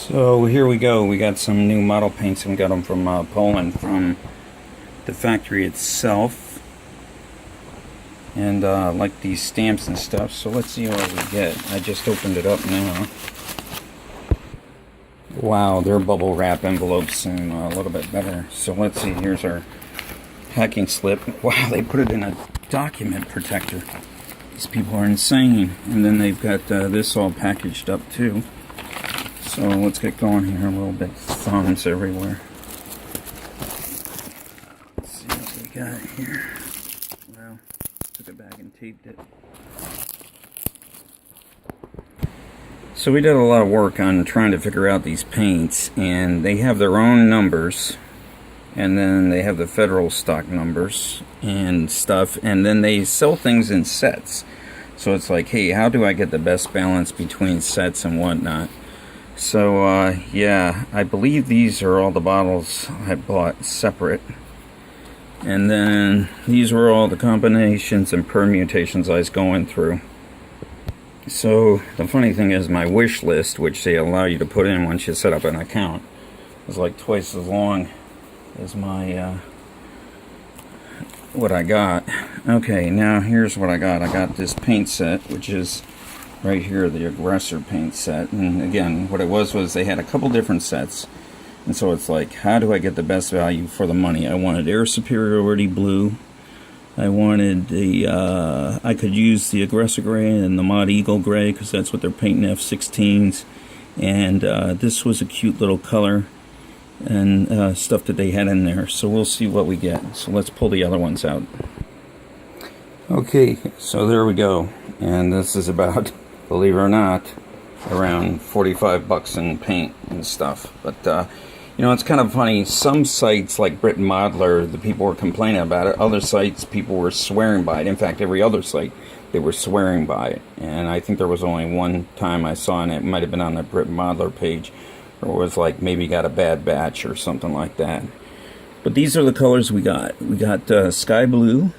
So here we go. We got some new model paints and we got them from Poland, from the factory itself. And like these stamps and stuff. So let's see what we get. I just opened it up now. Wow, their bubble wrap envelopes seem a little bit better. So let's see. Here's our packing slip. Wow, they put it in a document protector. These people are insane. And then they've got this all packaged up too. So let's get going here a little bit. Thumbs everywhere. Let's see what we got here. Wow, took it back and taped it. So we did a lot of work on trying to figure out these paints, and they have their own numbers, and then they have the federal stock numbers and stuff, and then they sell things in sets. So it's like, hey, how do I get the best balance between sets and whatnot? So, yeah, I believe these are all the bottles I bought separate. And then these were all the combinations and permutations I was going through. So, the funny thing is my wish list, which they allow you to put in once you set up an account, is like twice as long as my, what I got. Okay, now here's what I got. I got this paint set, which is right here, the Aggressor paint set. And again, what it was they had a couple different sets, and so it's like, how do I get the best value for the money? I wanted Air Superiority Blue, I wanted the I could use the Aggressor Gray and the Mod Eagle Gray, because that's what they're painting F-16s, and this was a cute little color and stuff that they had in there. So we'll see what we get. So let's pull the other ones out. Okay, so there we go, and this is about, believe it or not, around 45 bucks in paint and stuff. But you know, it's kind of funny. Some sites like Brit Modeler, the people were complaining about it. Other sites, people were swearing by it. In fact, every other site, they were swearing by it. And I think there was only one time I saw, and it might have been on the Brit Modeler page, or it was like maybe got a bad batch or something like that. But these are the colors we got. We got Sky Blue.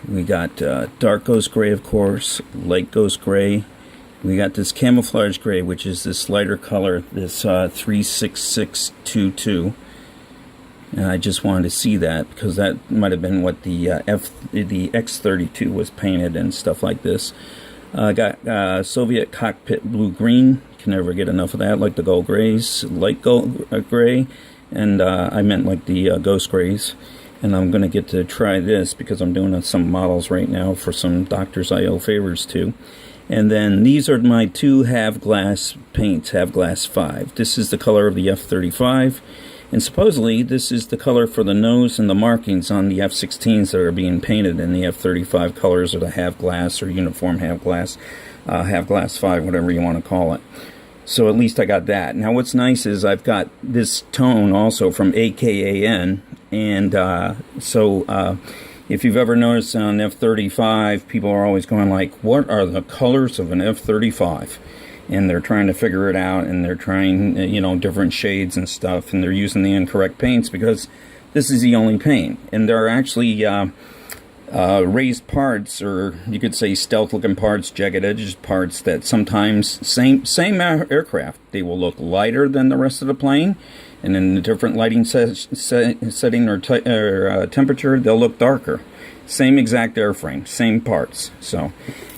We got Dark Ghost Gray, of course, Light Ghost Gray. We got this Camouflage Gray, which is this lighter color, this 36622. And I just wanted to see that, because that might have been what the X32 was painted and stuff like this. I got Soviet Cockpit Blue Green. Can never get enough of that, like the Gold Grays, Light Gold Gray, and I meant like the Ghost Grays. And I'm going to get to try this because I'm doing some models right now for some doctors I owe favors to. And then these are my two half glass paints, half glass 5. This is the color of the F-35. And supposedly this is the color for the nose and the markings on the F-16s that are being painted in the F-35 colors, or the half glass or uniform half glass 5, whatever you want to call it. So at least I got that. Now what's nice is I've got this tone also from AKAN. And so if you've ever noticed on F-35, people are always going like, what are the colors of an F-35? And they're trying to figure it out, and they're trying, you know, different shades and stuff, and they're using the incorrect paints because this is the only paint. And there are actually raised parts, or you could say stealth-looking parts, jagged edges parts, that sometimes, same aircraft, they will look lighter than the rest of the plane, and in a different lighting setting or temperature, they'll look darker. Same exact airframe, same parts. So,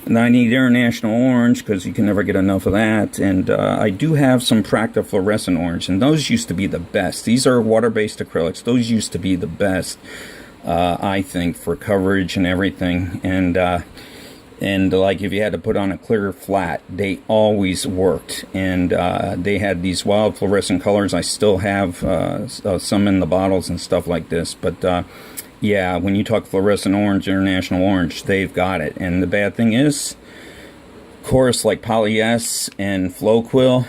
and I need International Orange, because you can never get enough of that. And I do have some Practa Fluorescent Orange, and those used to be the best. These are water-based acrylics. Those used to be the best, I think, for coverage and everything. And like if you had to put on a clear flat, they always worked. And they had these wild fluorescent colors. I still have some in the bottles and stuff like this. But yeah, when you talk fluorescent orange, International Orange, they've got it. And the bad thing is, of course, like Poly S and Flowquill,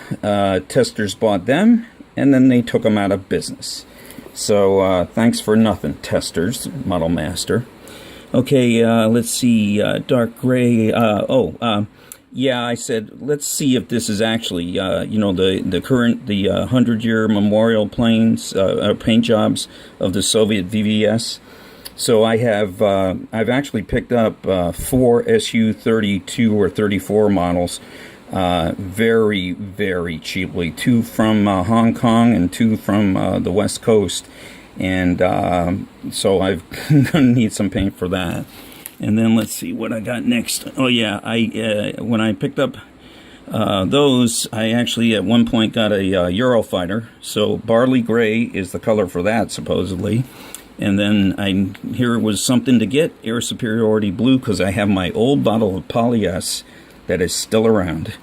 testers bought them, and then they took them out of business. So thanks for nothing, testers, Model Master. Okay, let's see, dark gray. Yeah, I said, let's see if this is actually, you know, the current, the 100-year memorial planes, paint jobs of the Soviet VVS. So I have, I've actually picked up 4 SU-32 or 34 models very, very cheaply. 2 from Hong Kong and 2 from the West Coast. And so I'm going to need some paint for that. And then let's see what I got next. Oh yeah, when I picked up those, I actually at one point got a Eurofighter. So barley gray is the color for that, supposedly. And then I hear it was something to get air superiority blue, because I have my old bottle of Poly-S that is still around.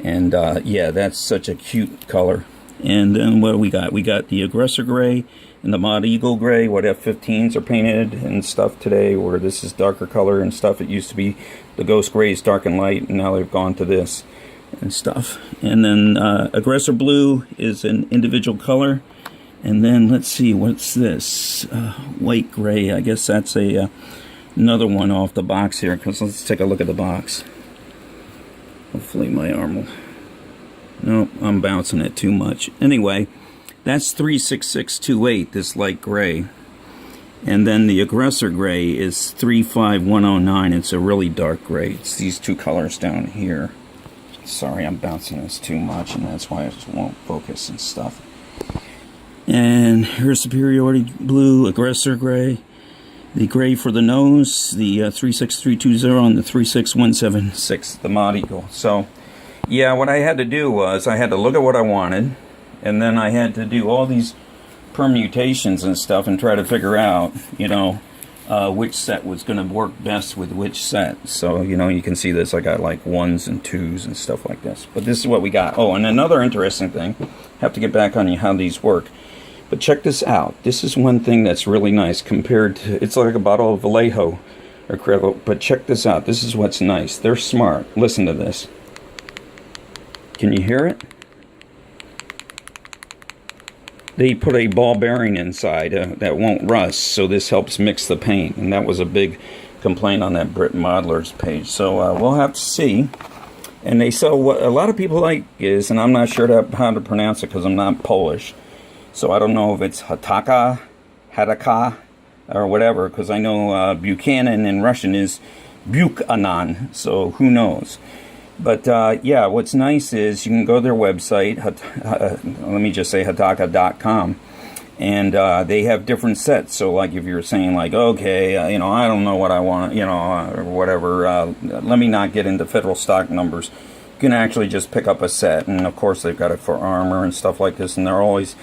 And yeah, that's such a cute color. And then what do we got? We got the Aggressor Gray and the Mod Eagle Gray, what F-15s are painted and stuff today, where this is darker color and stuff. It used to be the Ghost Grays, dark and light, and now they've gone to this and stuff. And then Aggressor Blue is an individual color. And then let's see, what's this? White Gray. I guess that's another one off the box here, because let's take a look at the box. Hopefully my arm will... Nope, I'm bouncing it too much. Anyway, that's 36628, this light gray. And then the Aggressor Gray is 35109. It's a really dark gray. It's these two colors down here. Sorry, I'm bouncing this too much, and that's why it won't focus and stuff. And here's Superiority Blue, Aggressor Gray. The gray for the nose, the 36320, and the 36176, the Mod Eagle. So, yeah, what I had to do was I had to look at what I wanted, and then I had to do all these permutations and stuff and try to figure out, you know, which set was going to work best with which set. So, you know, you can see this. I got like 1s and 2s and stuff like this. But this is what we got. Oh, and another interesting thing, have to get back on how these work. But check this out. This is one thing that's really nice compared to, it's like a bottle of Vallejo acrylic, but check this out. This is what's nice. They're smart. Listen to this. Can you hear it? They put a ball bearing inside that won't rust, so this helps mix the paint. And that was a big complaint on that Brit Modeler's page. So we'll have to see. And they sell what a lot of people like is, and I'm not sure how to pronounce it because I'm not Polish. So I don't know if it's Hataka, or whatever, because I know Buchanan in Russian is Buchanan, so who knows. But yeah, what's nice is you can go to their website, let me just say Hataka.com, and they have different sets. So like if you're saying like, okay, you know, I don't know what I want, you know, or whatever, let me not get into federal stock numbers. You can actually just pick up a set, and of course they've got it for armor and stuff like this, and they're always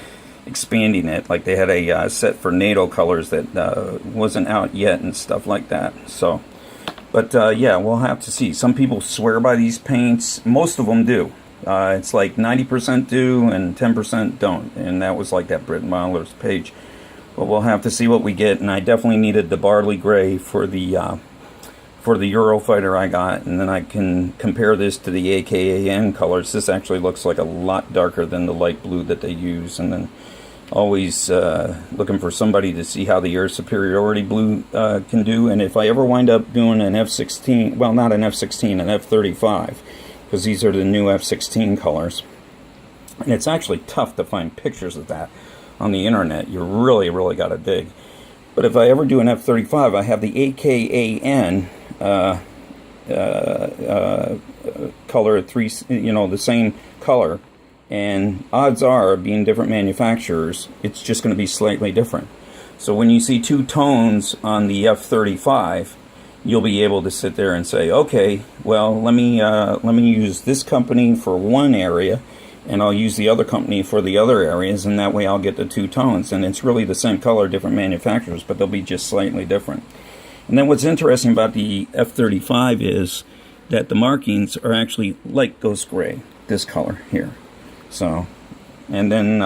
expanding it. Like they had a set for NATO colors that wasn't out yet and stuff like that. So, but yeah, we'll have to see. Some people swear by these paints. Most of them do. It's like 90% do and 10% don't. And that was like that Brit Modeler's page. But we'll have to see what we get. And I definitely needed the barley gray for the Eurofighter I got, and then I can compare this to the AKAN colors. This actually looks like a lot darker than the light blue that they use. And then always looking for somebody to see how the air superiority blue can do. And if I ever wind up doing an F-16, well, not an F-16, an F-35, because these are the new F-16 colors. And it's actually tough to find pictures of that on the internet. You really, really got to dig. But if I ever do an F-35, I have the AKAN color, you know, the same color. And odds are, being different manufacturers, it's just going to be slightly different. So when you see two tones on the F-35, you'll be able to sit there and say, okay, well, let me use this company for one area, and I'll use the other company for the other areas, and that way I'll get the two tones. And it's really the same color, different manufacturers, but they'll be just slightly different. And then what's interesting about the F-35 is that the markings are actually like Ghost Gray, this color here. So, and then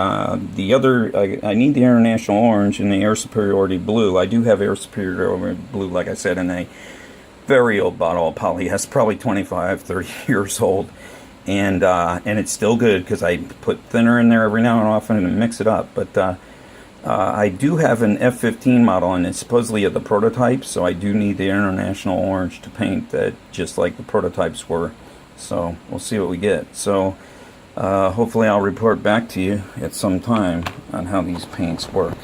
the other, I need the International Orange and the Air Superiority Blue. I do have Air Superiority Blue, like I said, in a very old bottle of Poly-S, probably 25, 30 years old. And it's still good because I put thinner in there every now and often and mix it up. But I do have an F-15 model, and it's supposedly the prototype, so I do need the International Orange to paint that just like the prototypes were. So we'll see what we get. So hopefully I'll report back to you at some time on how these paints work.